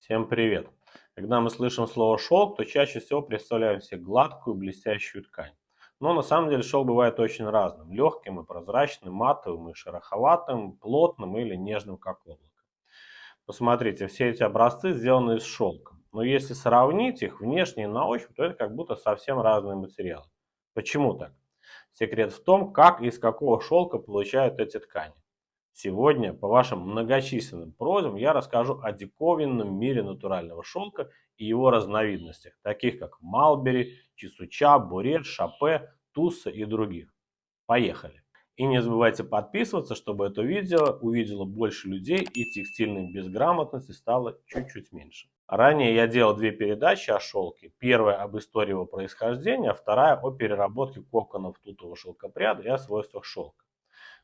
Всем привет! Когда мы слышим слово шелк, то чаще всего представляем себе гладкую блестящую ткань. Но на самом деле шелк бывает очень разным. Легким и прозрачным, матовым и шероховатым, плотным или нежным, как облако. Посмотрите, все эти образцы сделаны из шелка. Но если сравнить их внешне и на ощупь, то это как будто совсем разные материалы. Почему так? Секрет в том, как и из какого шелка получают эти ткани. Сегодня, по вашим многочисленным просьбам, я расскажу о диковинном мире натурального шелка и его разновидностях, таких как Малбери, Чесуча, Бурет, Шапе, Тусса и других. Поехали! И не забывайте подписываться, чтобы это видео увидело больше людей и текстильной безграмотности стало чуть-чуть меньше. Ранее я делал две передачи о шелке. Первая об истории его происхождения, а вторая о переработке коконов тутового шелкопряда и о свойствах шелка.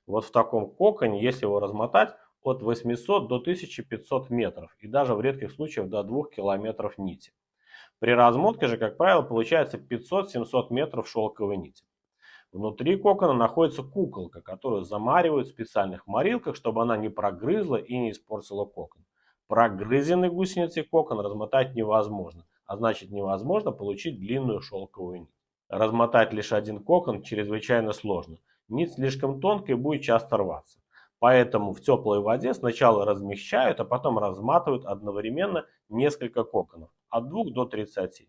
Вот в таком коконе, если его размотать, от 800 до 1500 метров и даже в редких случаях до 2 километров нити. При размотке же, как правило, получается 500-700 метров шелковой нити. Внутри кокона находится куколка, которую замаривают в специальных морилках, чтобы она не прогрызла и не испортила кокон. Прогрызенный гусеницей кокон размотать невозможно, а значит невозможно получить длинную шелковую нить. Размотать лишь один кокон чрезвычайно сложно. Нить слишком тонкая и будет часто рваться. Поэтому в теплой воде сначала размягчают, а потом разматывают одновременно несколько коконов, от 2 до 30.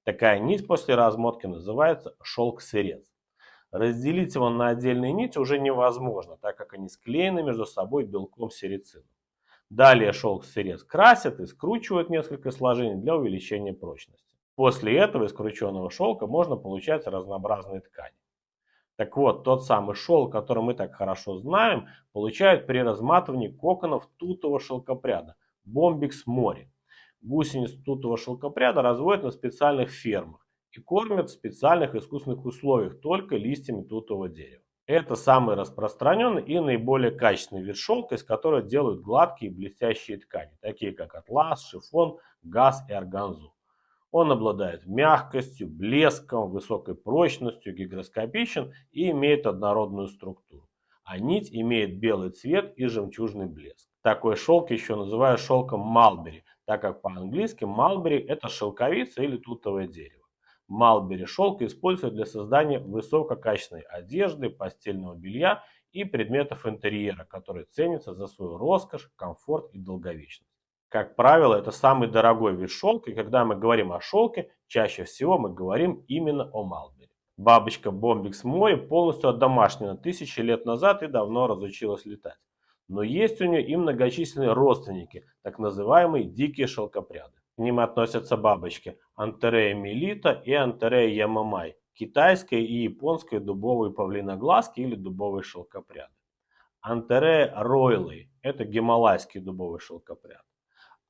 Такая нить после размотки называется шелк-сырец. Разделить его на отдельные нити уже невозможно, так как они склеены между собой белком серицина. Далее шелк-сырец красят и скручивают несколько сложений для увеличения прочности. После этого из крученного шелка можно получать разнообразные ткани. Так вот, тот самый шелк, который мы так хорошо знаем, получают при разматывании коконов тутового шелкопряда Bombyx mori. Гусениц тутового шелкопряда разводят на специальных фермах и кормят в специальных искусственных условиях только листьями тутового дерева. Это самый распространенный и наиболее качественный вид шелка, из которого делают гладкие и блестящие ткани, такие как атлас, шифон, газ и органзу. Он обладает мягкостью, блеском, высокой прочностью, гигроскопичен и имеет однородную структуру. А нить имеет белый цвет и жемчужный блеск. Такой шелк еще называют шелком Малбери, так как по-английски Малбери это шелковица или тутовое дерево. Малбери шелк используют для создания высококачественной одежды, постельного белья и предметов интерьера, которые ценятся за свою роскошь, комфорт и долговечность. Как правило, это самый дорогой вид шелка, и когда мы говорим о шелке, чаще всего мы говорим именно о Малбери. Бабочка Бомбикс Мори полностью одомашнена тысячи лет назад и давно разучилась летать. Но есть у нее и многочисленные родственники, так называемые дикие шелкопряды. К ним относятся бабочки Антерея мелита и Антерея ямамай, китайская и японская дубовые павлиноглазки или дубовые шелкопряды. Антерея ройлей – это гималайский дубовый шелкопряд.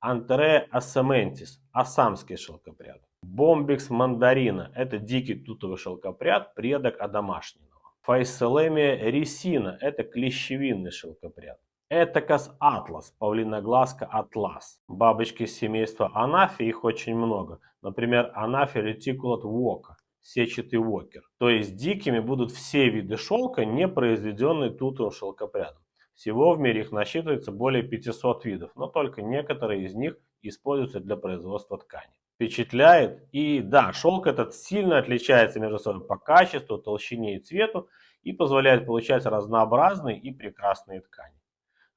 Антерея осаментис, ассамский шелкопряд. Бомбикс мандарина, это дикий тутовый шелкопряд, предок одомашненного. Файселемия рисина, это клещевинный шелкопряд. Этакас атлас, павлиноглазка атлас. Бабочки семейства анафи, их очень много. Например, анафи ретикулат вока, сетчатый вокер. То есть дикими будут все виды шелка, не произведенные тутовым шелкопрядом. Всего в мире их насчитывается более 500 видов, но только некоторые из них используются для производства ткани. Впечатляет. И да, шелк этот сильно отличается между собой по качеству, толщине и цвету и позволяет получать разнообразные и прекрасные ткани.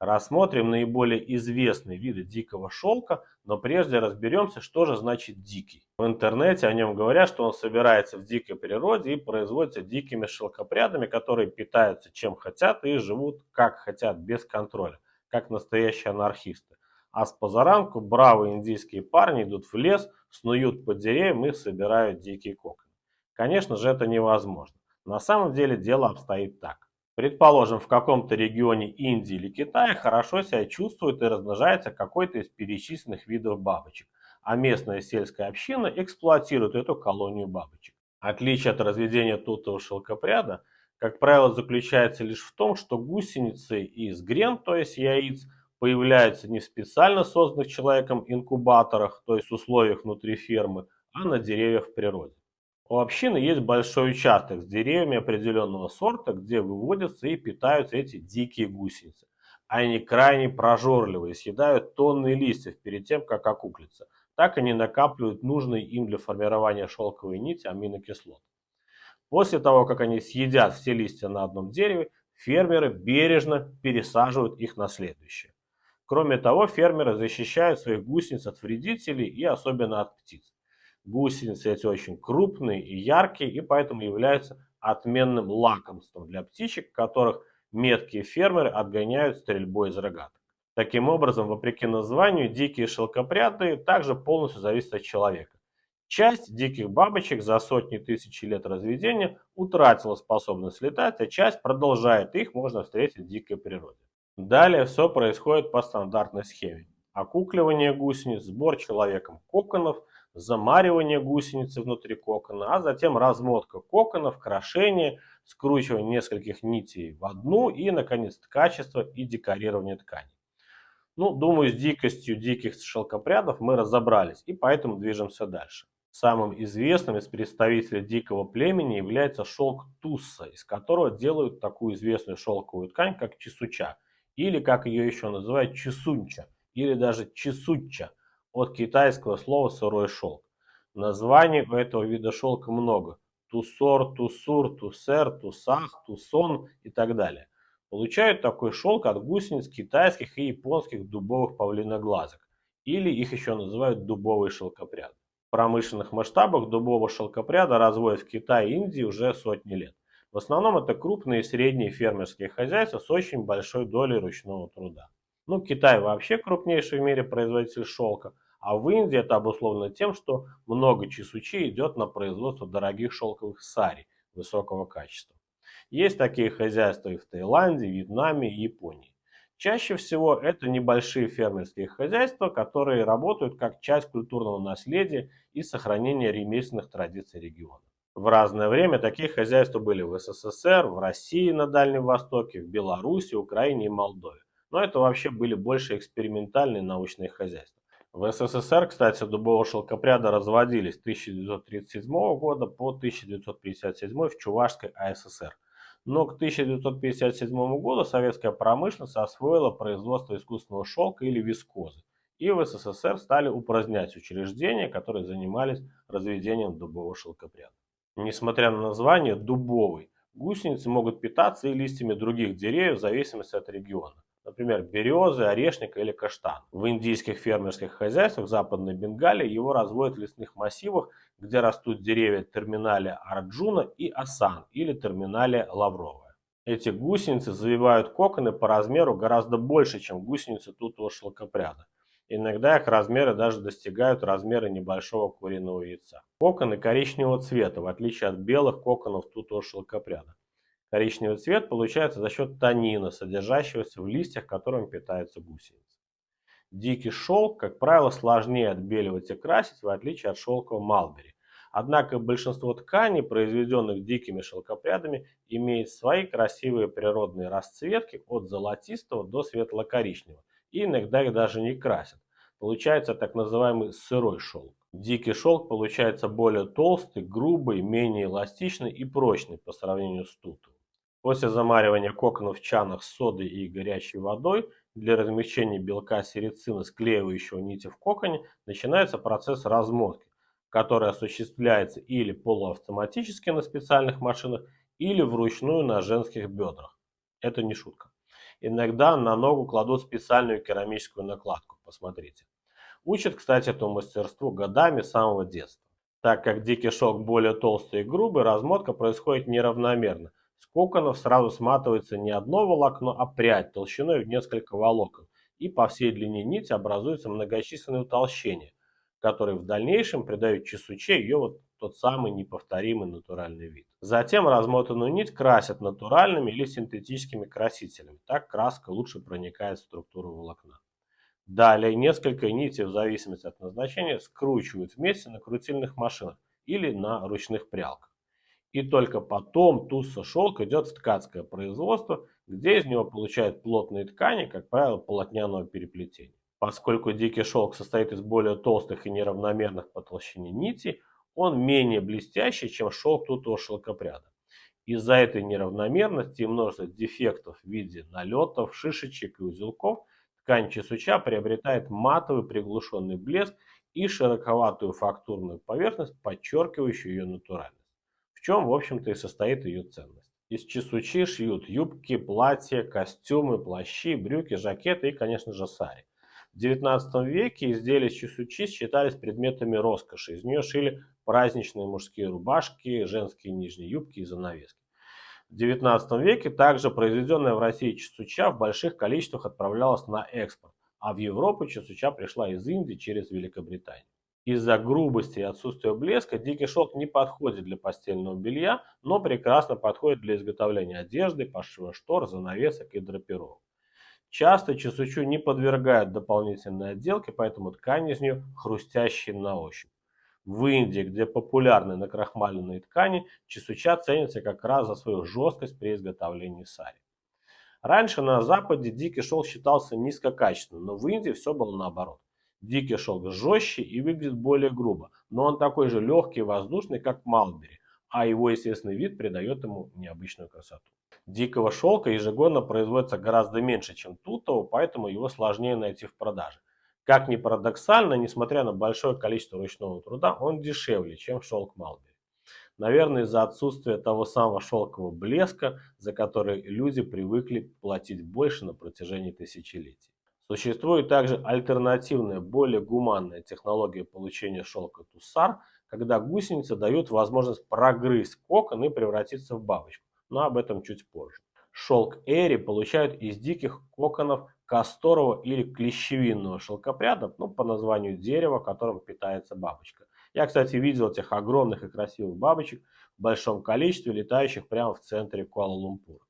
Рассмотрим наиболее известные виды дикого шелка, но прежде разберемся, что же значит дикий. В интернете о нем говорят, что он собирается в дикой природе и производится дикими шелкопрядами, которые питаются чем хотят и живут как хотят, без контроля, как настоящие анархисты. А с позаранку бравые индийские парни идут в лес, снуют по деревьям и собирают дикие коконы. Конечно же, это невозможно. На самом деле дело обстоит так. Предположим, в каком-то регионе Индии или Китая хорошо себя чувствует и размножается какой-то из перечисленных видов бабочек, а местная сельская община эксплуатирует эту колонию бабочек. Отличие от разведения тутового шелкопряда, как правило, заключается лишь в том, что гусеницы из грен, то есть яиц, появляются не в специально созданных человеком инкубаторах, то есть условиях внутри фермы, а на деревьях в природе. У общины есть большой участок с деревьями определенного сорта, где выводятся и питаются эти дикие гусеницы. Они крайне прожорливы и съедают тонны листьев перед тем, как окуклиться. Так они накапливают нужные им для формирования шелковой нити аминокислот. После того, как они съедят все листья на одном дереве, фермеры бережно пересаживают их на следующее. Кроме того, фермеры защищают своих гусениц от вредителей и особенно от птиц. Гусеницы эти очень крупные и яркие, и поэтому являются отменным лакомством для птичек, которых меткие фермеры отгоняют стрельбой из рогаток. Таким образом, вопреки названию, дикие шелкопряды также полностью зависят от человека. Часть диких бабочек за сотни тысяч лет разведения утратила способность летать, а часть продолжает, их можно встретить в дикой природе. Далее все происходит по стандартной схеме. Окукливание гусениц, сбор человеком коконов, замаривание гусеницы внутри кокона, а затем размотка коконов, крошение, скручивание нескольких нитей в одну и, наконец, ткачество и декорирование тканей. Ну, думаю, с дикостью диких шелкопрядов мы разобрались, и поэтому движемся дальше. Самым известным из представителей дикого племени является шелк тусса, из которого делают такую известную шелковую ткань, как чесуча, или как ее еще называют чесунча, или даже чесучча, от китайского слова сырой шелк. Названий у этого вида шелка много: тусор, тусур, тусер, тусах, тусон и так далее. Получают такой шелк от гусениц китайских и японских дубовых павлиноглазок, или их еще называют дубовый шелкопряд. В промышленных масштабах дубового шелкопряда разводят в Китае и Индии уже сотни лет. В основном это крупные и средние фермерские хозяйства с очень большой долей ручного труда. Ну, Китай вообще крупнейший в мире производитель шелка, а в Индии это обусловлено тем, что много чесучи идет на производство дорогих шелковых сари высокого качества. Есть такие хозяйства и в Таиланде, Вьетнаме и Японии. Чаще всего это небольшие фермерские хозяйства, которые работают как часть культурного наследия и сохранения ремесленных традиций региона. В разное время такие хозяйства были в СССР, в России на Дальнем Востоке, в Беларуси, Украине и Молдове. Но это вообще были больше экспериментальные научные хозяйства. В СССР, кстати, дубового шелкопряда разводились с 1937 года по 1957 в Чувашской АССР. Но к 1957 году советская промышленность освоила производство искусственного шелка или вискозы, и в СССР стали упразднять учреждения, которые занимались разведением дубового шелкопряда. Несмотря на название «дубовый», гусеницы могут питаться и листьями других деревьев в зависимости от региона. Например, березы, орешника или каштан. В индийских фермерских хозяйствах Западной Бенгалии его разводят в лесных массивах, где растут деревья терминалия арджуна и асан или терминалия лавровая. Эти гусеницы завивают коконы по размеру гораздо больше, чем гусеницы тутового шелкопряда. Иногда их размеры даже достигают размера небольшого куриного яйца. Коконы коричневого цвета, в отличие от белых коконов тутового шелкопряда. Коричневый цвет получается за счет танина, содержащегося в листьях, которым питаются гусеницы. Дикий шелк, как правило, сложнее отбеливать и красить, в отличие от шелкового малбери. Однако большинство тканей, произведенных дикими шелкопрядами, имеет свои красивые природные расцветки от золотистого до светло-коричневого, и иногда их даже не красят. Получается так называемый сырой шелк. Дикий шелк получается более толстый, грубый, менее эластичный и прочный по сравнению с тутовым. После замаривания коконов в чанах с содой и горячей водой для размягчения белка серицина, склеивающего нити в коконе, начинается процесс размотки, который осуществляется или полуавтоматически на специальных машинах, или вручную на женских бедрах. Это не шутка. Иногда на ногу кладут специальную керамическую накладку, посмотрите. Учат, кстати, этому мастерству годами с самого детства. Так как дикий шелк более толстый и грубый, размотка происходит неравномерно. С коконов сразу сматывается не одно волокно, а прядь толщиной в несколько волокон, и по всей длине нити образуются многочисленные утолщения, которые в дальнейшем придают чесуче ее вот тот самый неповторимый натуральный вид. Затем размотанную нить красят натуральными или синтетическими красителями. Так краска лучше проникает в структуру волокна. Далее несколько нитей в зависимости от назначения скручивают вместе на крутильных машинах или на ручных прялках. И только потом тусса шелк идет в ткацкое производство, где из него получают плотные ткани, как правило, полотняного переплетения. Поскольку дикий шелк состоит из более толстых и неравномерных по толщине нитей, он менее блестящий, чем шелк тутового шелкопряда. Из-за этой неравномерности и множества дефектов в виде налетов, шишечек и узелков ткань чесуча приобретает матовый приглушенный блеск и широковатую фактурную поверхность, подчеркивающую ее натуральность. В чем, в общем-то, и состоит ее ценность. Из чесучи шьют юбки, платья, костюмы, плащи, брюки, жакеты и, конечно же, сари. В XIX веке изделия из чесучи считались предметами роскоши. Из нее шили праздничные мужские рубашки, женские нижние юбки и занавески. В XIX веке также произведенная в России чесуча в больших количествах отправлялась на экспорт, а в Европу чесуча пришла из Индии через Великобританию. Из-за грубости и отсутствия блеска дикий шелк не подходит для постельного белья, но прекрасно подходит для изготовления одежды, пошива штор, занавесок и драпировок. Часто чесучу не подвергают дополнительной отделке, поэтому ткань из нее хрустящая на ощупь. В Индии, где популярны накрахмаленные ткани, чесуча ценится как раз за свою жесткость при изготовлении сари. Раньше на Западе дикий шелк считался низкокачественным, но в Индии все было наоборот. Дикий шелк жестче и выглядит более грубо, но он такой же легкий и воздушный, как Малбери, а его естественный вид придает ему необычную красоту. Дикого шелка ежегодно производится гораздо меньше, чем тутового, поэтому его сложнее найти в продаже. Как ни парадоксально, несмотря на большое количество ручного труда, он дешевле, чем шелк Малбери. Наверное, из-за отсутствия того самого шелкового блеска, за который люди привыкли платить больше на протяжении тысячелетий. Существует также альтернативная, более гуманная технология получения шелка туссар, когда гусеницы дают возможность прогрызть кокон и превратиться в бабочку, но об этом чуть позже. Шелк эри получают из диких коконов касторового или клещевинного шелкопряда, по названию дерева, которым питается бабочка. Я, кстати, видел этих огромных и красивых бабочек в большом количестве, летающих прямо в центре Куала-Лумпура.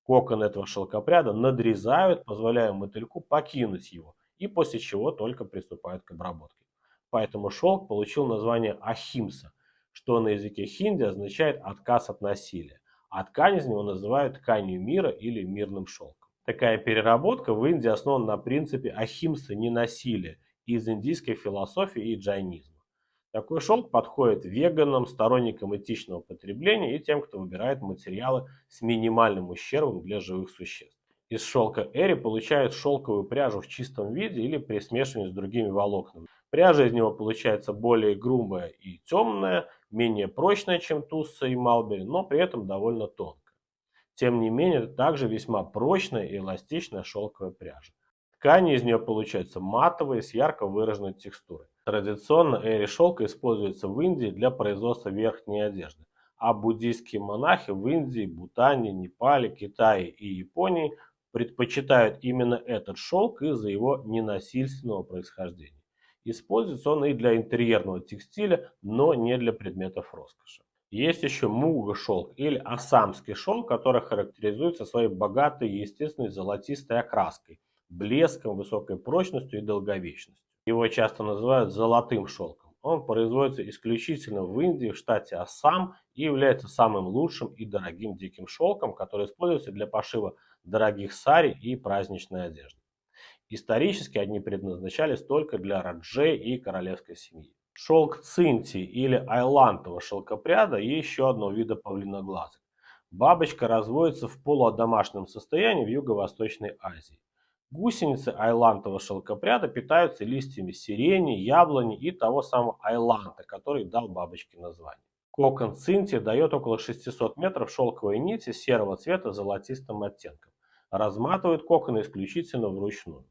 Кокон этого шелкопряда надрезают, позволяя мотыльку покинуть его, и после чего только приступают к обработке. Поэтому шелк получил название ахимса, что на языке хинди означает «отказ от насилия», а ткань из него называют тканью мира или мирным шелком. Такая переработка в Индии основана на принципе ахимсы, ненасилия, из индийской философии и джайнизма. Такой шелк подходит веганам, сторонникам этичного потребления и тем, кто выбирает материалы с минимальным ущербом для живых существ. Из шелка эри получают шелковую пряжу в чистом виде или при смешивании с другими волокнами. Пряжа из него получается более грубая и темная, менее прочная, чем тусса и малбери, но при этом довольно тонкая. Тем не менее, это также весьма прочная и эластичная шелковая пряжа. Ткани из нее получаются матовые, с ярко выраженной текстурой. Традиционно эри шелка используется в Индии для производства верхней одежды, а буддийские монахи в Индии, Бутане, Непале, Китае и Японии предпочитают именно этот шелк из-за его ненасильственного происхождения. Используется он и для интерьерного текстиля, но не для предметов роскоши. Есть еще муга-шелк или ассамский шелк, который характеризуется своей богатой и естественной золотистой окраской, блеском, высокой прочностью и долговечностью. Его часто называют золотым шелком. Он производится исключительно в Индии, в штате Ассам, и является самым лучшим и дорогим диким шелком, который используется для пошива дорогих сари и праздничной одежды. Исторически они предназначались только для раджей и королевской семьи. Шелк цинти или айлантового шелкопряда и еще одного вида павлиноглазых. Бабочка разводится в полуодомашнем состоянии в Юго-Восточной Азии. Гусеницы айлантового шелкопряда питаются листьями сирени, яблони и того самого айланта, который дал бабочке название. Кокон цинти дает около 600 метров шелковой нити серого цвета с золотистым оттенком. Разматывают коконы исключительно вручную.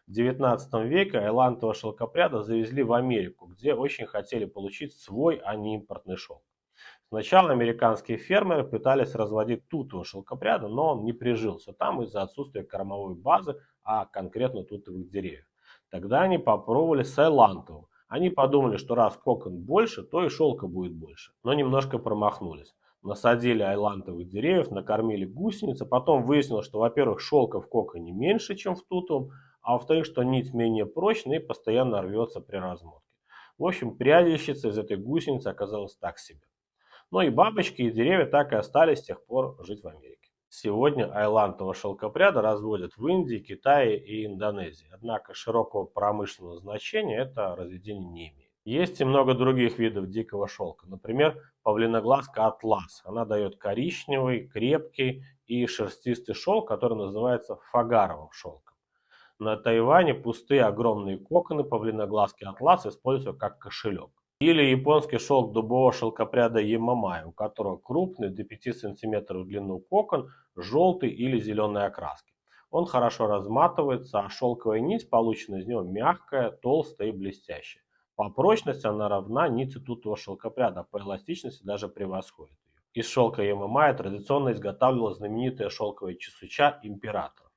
В XIX веке айлантового шелкопряда завезли в Америку, где очень хотели получить свой, а не импортный шелк. Сначала американские фермеры пытались разводить тутового шелкопряда, но он не прижился там из-за отсутствия кормовой базы, а конкретно тутовых деревьев. Тогда они попробовали с айлантовым. Они подумали, что раз кокон больше, то и шелка будет больше, но немножко промахнулись. Насадили айлантовых деревьев, накормили гусениц, а потом выяснилось, что, во-первых, шелка в коконе меньше, чем в тутовом, а во-вторых, что нить менее прочная и постоянно рвется при размотке. В общем, прядищица из этой гусеницы оказалась так себе. Но и бабочки, и деревья так и остались с тех пор жить в Америке. Сегодня айлантового шелкопряда разводят в Индии, Китае и Индонезии. Однако широкого промышленного значения это разведение не имеет. Есть и много других видов дикого шелка. Например, павлиноглазка атлас. Она дает коричневый, крепкий и шерстистый шелк, который называется фагаровым шелком. На Тайване пустые огромные коконы павлиноглазки атлас используют как кошелек. Или японский шелк дубового шелкопряда Ямамай, у которого крупный до 5 см в длину кокон, желтый или зеленой окраски. Он хорошо разматывается, а шелковая нить, полученная из него, мягкая, толстая и блестящая. По прочности она равна нити тутового шелкопряда, а по эластичности даже превосходит ее. Из шелка Ямамая традиционно изготавливалась знаменитая шелковая чесуча императора.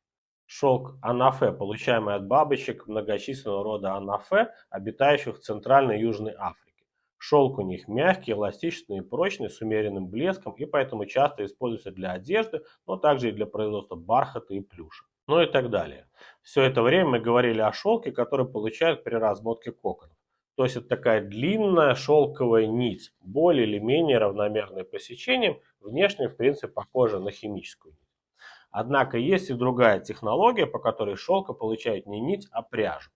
Шелк анафе, получаемый от бабочек многочисленного рода анафе, обитающих в Центральной и Южной Африке. Шелк у них мягкий, эластичный и прочный, с умеренным блеском, и поэтому часто используется для одежды, но также и для производства бархата и плюша. Ну и так далее. Все это время мы говорили о шелке, который получают при размотке коконов. То есть это такая длинная шелковая нить, более или менее равномерная по сечениям, внешне в принципе похожа на химическую нить. Однако есть и другая технология, по которой шелка получает не нить, а пряжу.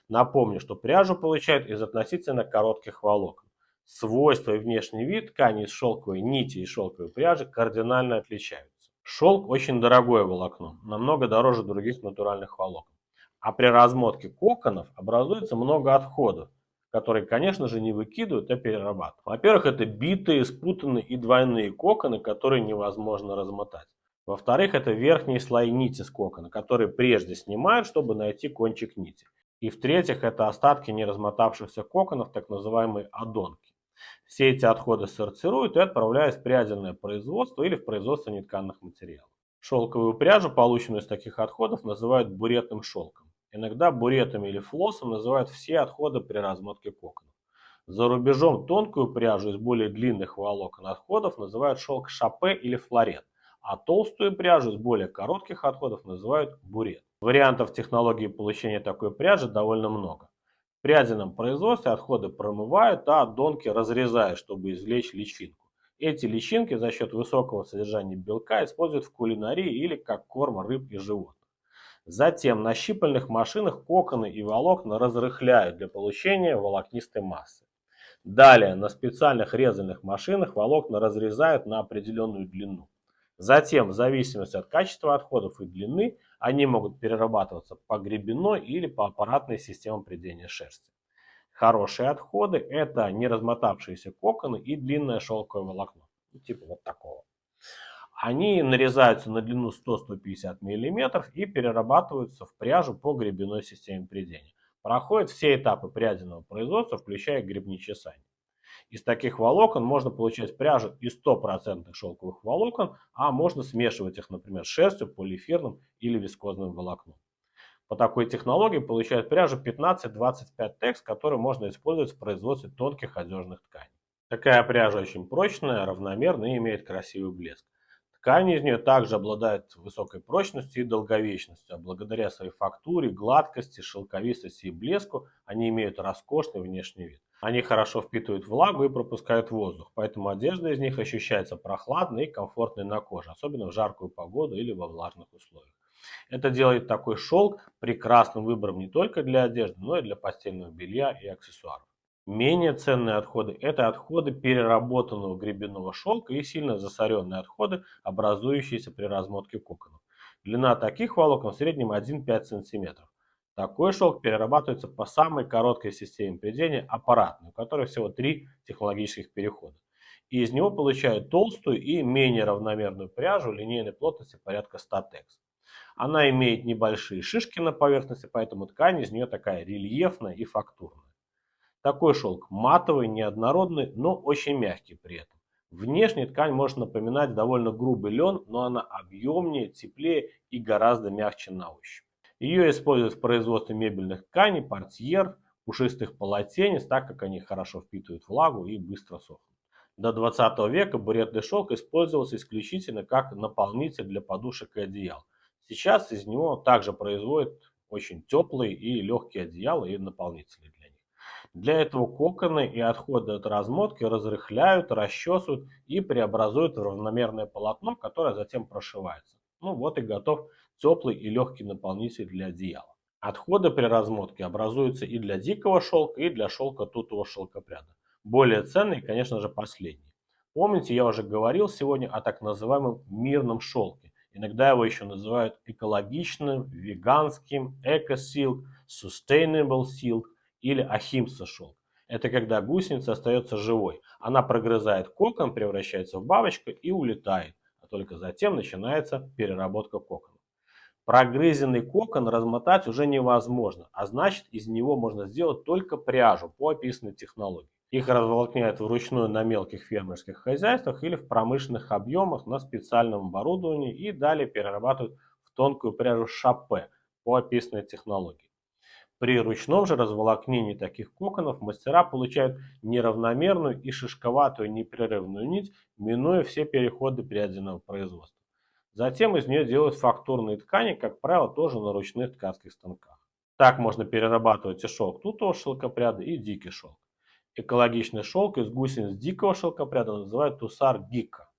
Напомню, что пряжу получают из относительно коротких волокон. Свойства и внешний вид ткани из шелковой нити и шелковой пряжи кардинально отличаются. Шелк очень дорогое волокно, намного дороже других натуральных волокон. А при размотке коконов образуется много отходов, которые, конечно же, не выкидывают, а перерабатывают. Во-первых, это битые, спутанные и двойные коконы, которые невозможно размотать. Во-вторых, это верхние слои нити с кокона, которые прежде снимают, чтобы найти кончик нити. И в-третьих, это остатки неразмотавшихся коконов, так называемые адонки. Все эти отходы сортируют и отправляют в прядельное производство или в производство нетканых материалов. Шелковую пряжу, полученную из таких отходов, называют буретным шелком. Иногда буретом или флоссом называют все отходы при размотке коконов. За рубежом тонкую пряжу из более длинных волокон отходов называют шелк шапе или флорет, а толстую пряжу из более коротких отходов называют бурет. Вариантов технологии получения такой пряжи довольно много. В прядином производстве отходы промывают, а донки разрезают, чтобы извлечь личинку. Эти личинки за счет высокого содержания белка используют в кулинарии или как корм рыб и животных. Затем на щипальных машинах коконы и волокна разрыхляют для получения волокнистой массы. Далее на специальных резальных машинах волокна разрезают на определенную длину. Затем, в зависимости от качества отходов и длины, они могут перерабатываться по гребенной или по аппаратной системе прядения шерсти. Хорошие отходы – это не размотавшиеся коконы и длинное шелковое волокно. Типа вот такого. Они нарезаются на длину 100-150 мм и перерабатываются в пряжу по гребенной системе прядения. Проходят все этапы прядиного производства, включая гребнечесание. Из таких волокон можно получать пряжу из 100% шелковых волокон, а можно смешивать их, например, с шерстью, полиэфирным или вискозным волокном. По такой технологии получают пряжу 15-25 текс, которую можно использовать в производстве тонких одежных тканей. Такая пряжа очень прочная, равномерная и имеет красивый блеск. Ткани из нее также обладают высокой прочностью и долговечностью, а благодаря своей фактуре, гладкости, шелковистости и блеску они имеют роскошный внешний вид. Они хорошо впитывают влагу и пропускают воздух, поэтому одежда из них ощущается прохладной и комфортной на коже, особенно в жаркую погоду или во влажных условиях. Это делает такой шелк прекрасным выбором не только для одежды, но и для постельного белья и аксессуаров. Менее ценные отходы – это отходы переработанного гребенного шелка и сильно засоренные отходы, образующиеся при размотке коконов. Длина таких волокон в среднем 1,5 см. Такой шелк перерабатывается по самой короткой системе прядения – аппаратной, у которой всего 3 технологических перехода. И из него получают толстую и менее равномерную пряжу линейной плотности порядка 100 текс. Она имеет небольшие шишки на поверхности, поэтому ткань из нее такая рельефная и фактурная. Такой шелк матовый, неоднородный, но очень мягкий при этом. Внешне ткань может напоминать довольно грубый лен, но она объемнее, теплее и гораздо мягче на ощупь. Ее используют в производстве мебельных тканей, портьер, пушистых полотенец, так как они хорошо впитывают влагу и быстро сохнут. До 20 века буретный шелк использовался исключительно как наполнитель для подушек и одеял. Сейчас из него также производят очень теплые и легкие одеяла и наполнители для них. Для этого коконы и отходы от размотки разрыхляют, расчесывают и преобразуют в равномерное полотно, которое затем прошивается. Ну вот и готов теплый и легкий наполнитель для одеяла. Отходы при размотке образуются и для дикого шелка, и для шелка тутового шелкопряда. Более ценный, конечно же, последний. Помните, я уже говорил сегодня о так называемом мирном шелке. Иногда его еще называют экологичным, веганским, эко-силк, sustainable silk или ахимса шелк. Это когда гусеница остается живой. Она прогрызает кокон, превращается в бабочку и улетает. А только затем начинается переработка кокона. Прогрызенный кокон размотать уже невозможно, а значит, из него можно сделать только пряжу по описанной технологии. Их разволокняют вручную на мелких фермерских хозяйствах или в промышленных объемах на специальном оборудовании и далее перерабатывают в тонкую пряжу шапе по описанной технологии. При ручном же разволокнении таких коконов мастера получают неравномерную и шишковатую непрерывную нить, минуя все переходы прядиного производства. Затем из нее делают фактурные ткани, как правило, тоже на ручных ткацких станках. Так можно перерабатывать и шелк тутового шелкопряда, и дикий шелк. Экологичный шелк из гусениц дикого шелкопряда называют тусар гикка.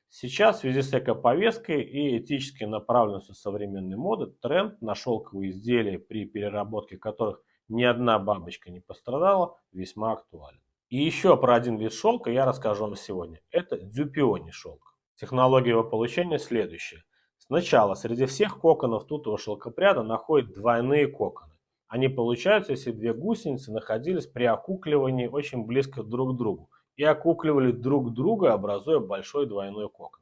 Сейчас в связи с экоповесткой и этической направленностью современной моды тренд на шелковые изделия, при переработке которых ни одна бабочка не пострадала, весьма актуален. И еще про один вид шелка я расскажу вам сегодня. Это дюпиони шелк. Технология его получения следующая. Сначала среди всех коконов тутового шелкопряда находят двойные коконы. Они получаются, если две гусеницы находились при окукливании очень близко друг к другу и окукливали друг друга, образуя большой двойной кокон.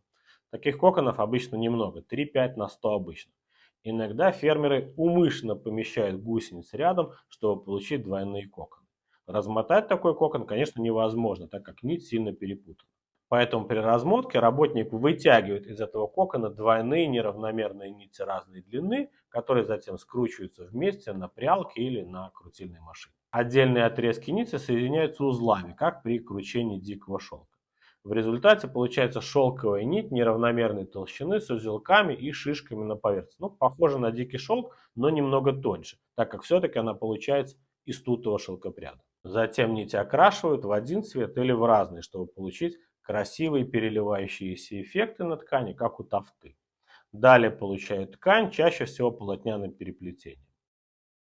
Таких коконов обычно немного, 3-5 на 100 обычно. Иногда фермеры умышленно помещают гусениц рядом, чтобы получить двойные коконы. Размотать такой кокон, конечно, невозможно, так как нить сильно перепутана. Поэтому при размотке работник вытягивает из этого кокона двойные неравномерные нити разной длины, которые затем скручиваются вместе на прялке или на крутильной машине. Отдельные отрезки нити соединяются узлами, как при кручении дикого шелка. В результате получается шелковая нить неравномерной толщины с узелками и шишками на поверхности. Ну, похоже на дикий шелк, но немного тоньше, так как все-таки она получается из тутового шелкопряда. Затем нити окрашивают в один цвет или в разный, чтобы получить красивые переливающиеся эффекты на ткани, как у тафты. Далее получают ткань, чаще всего полотняным переплетением.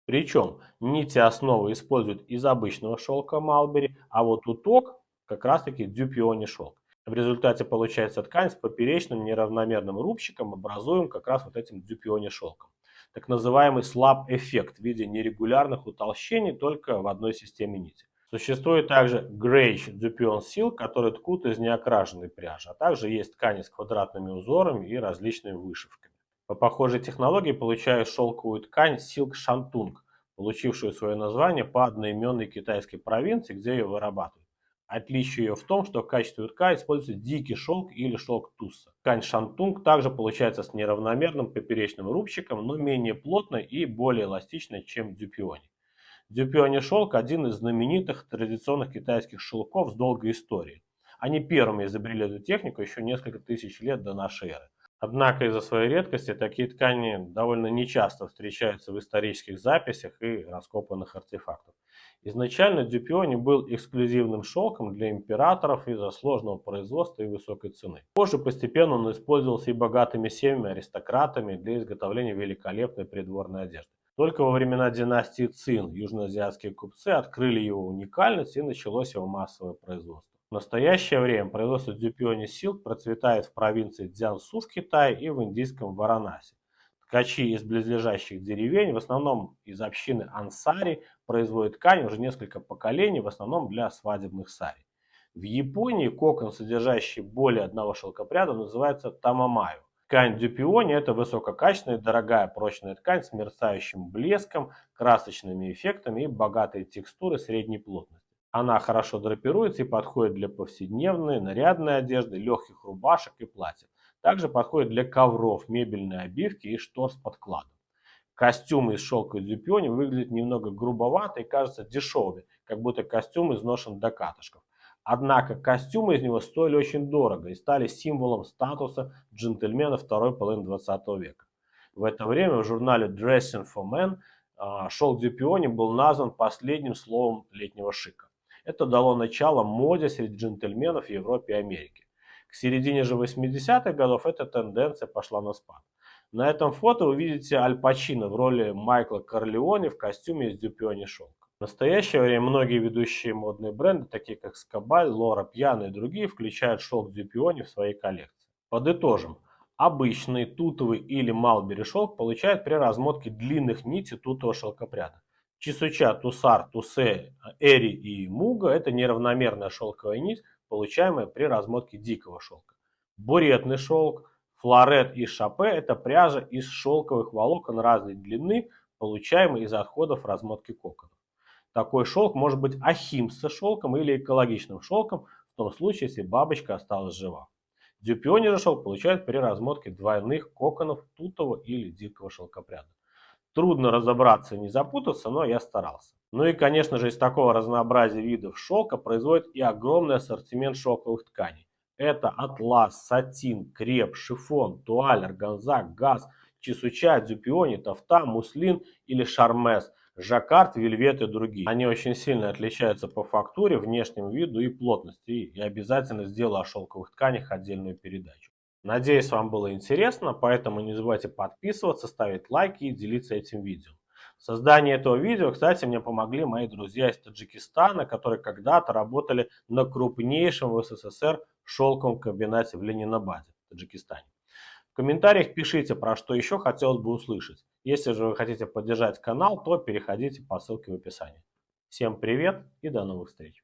Причем нити основы используют из обычного шелка Малбери, а вот уток как раз таки дюпиони шелк. В результате получается ткань с поперечным неравномерным рубчиком, образуем как раз вот этим дюпиони шелком. Так называемый слаб-эффект в виде нерегулярных утолщений только в одной системе нити. Существует также Greish Dupion Silk, который ткут из неокрашенной пряжи, а также есть ткани с квадратными узорами и различными вышивками. По похожей технологии получают шелковую ткань Silk Shantung, получившую свое название по одноименной китайской провинции, где ее вырабатывают. Отличие ее в том, что в качестве утка используется дикий шелк или шелк тусса. Ткань шантунг также получается с неравномерным поперечным рубчиком, но менее плотной и более эластичной, чем дюпиони. Дюпиони шелк – один из знаменитых традиционных китайских шелков с долгой историей. Они первыми изобрели эту технику еще несколько тысяч лет до нашей эры. Однако из-за своей редкости такие ткани довольно нечасто встречаются в исторических записях и раскопанных артефактах. Изначально дюпиони был эксклюзивным шелком для императоров из-за сложного производства и высокой цены. Позже постепенно он использовался и богатыми семьями, аристократами для изготовления великолепной придворной одежды. Только во времена династии Цин южноазиатские купцы открыли его уникальность и началось его массовое производство. В настоящее время производство дюпиони силк процветает в провинции Цзянсу в Китае и в индийском Варанаси. Ткачи из близлежащих деревень, в основном из общины Ансари, производят ткань уже несколько поколений, в основном для свадебных сари. В Японии кокон, содержащий более одного шелкопряда, называется тамамаю. Ткань дюпиони – это высококачественная, дорогая, прочная ткань с мерцающим блеском, красочными эффектами и богатой текстурой средней плотности. Она хорошо драпируется и подходит для повседневной, нарядной одежды, легких рубашек и платьев. Также подходит для ковров, мебельной обивки и штор с подкладом. Костюмы из шелка дюпиони выглядят немного грубовато и кажутся дешевыми, как будто костюм изношен до катышков. Однако костюмы из него стоили очень дорого и стали символом статуса джентльмена второй половины 20 века. В это время в журнале Dressing for Men шелк дюпиони был назван последним словом летнего шика. Это дало начало моде среди джентльменов в Европе и Америке. К середине же 80-х годов эта тенденция пошла на спад. На этом фото вы видите Аль Пачино в роли Майкла Корлеоне в костюме из дюпиони шелка. В настоящее время многие ведущие модные бренды, такие как Скабаль, Лора Пьяна и другие, включают шелк дюпиони в свои коллекции. Подытожим. Обычный тутовый или малбери шелк получают при размотке длинных нитей тутового шелкопряда. Чесуча, тусар, тусе, эри и муга – это неравномерная шелковая нить, получаемая при размотке дикого шелка. Буретный шелк, флорет и шапе – это пряжа из шелковых волокон разной длины, получаемой из отходов размотки коконов. Такой шелк может быть ахимса шелком или экологичным шелком, в том случае, если бабочка осталась жива. Дюпиони же шелк получают при размотке двойных коконов тутового или дикого шелкопряда. Трудно разобраться и не запутаться, но я старался. Ну и, конечно же, из такого разнообразия видов шелка производит и огромный ассортимент шелковых тканей. Это атлас, сатин, креп, шифон, туаль, органза, газ, чесуча, дюпиони, тафта, муслин или шармез, жаккард, вельвет и другие. Они очень сильно отличаются по фактуре, внешнему виду и плотности. И я обязательно сделаю о шелковых тканях отдельную передачу. Надеюсь, вам было интересно, поэтому не забывайте подписываться, ставить лайки и делиться этим видео. В создании этого видео, кстати, мне помогли мои друзья из Таджикистана, которые когда-то работали на крупнейшем в СССР шелковом комбинате в Ленинабаде, в Таджикистане. В комментариях пишите, про что еще хотелось бы услышать. Если же вы хотите поддержать канал, то переходите по ссылке в описании. Всем привет и до новых встреч!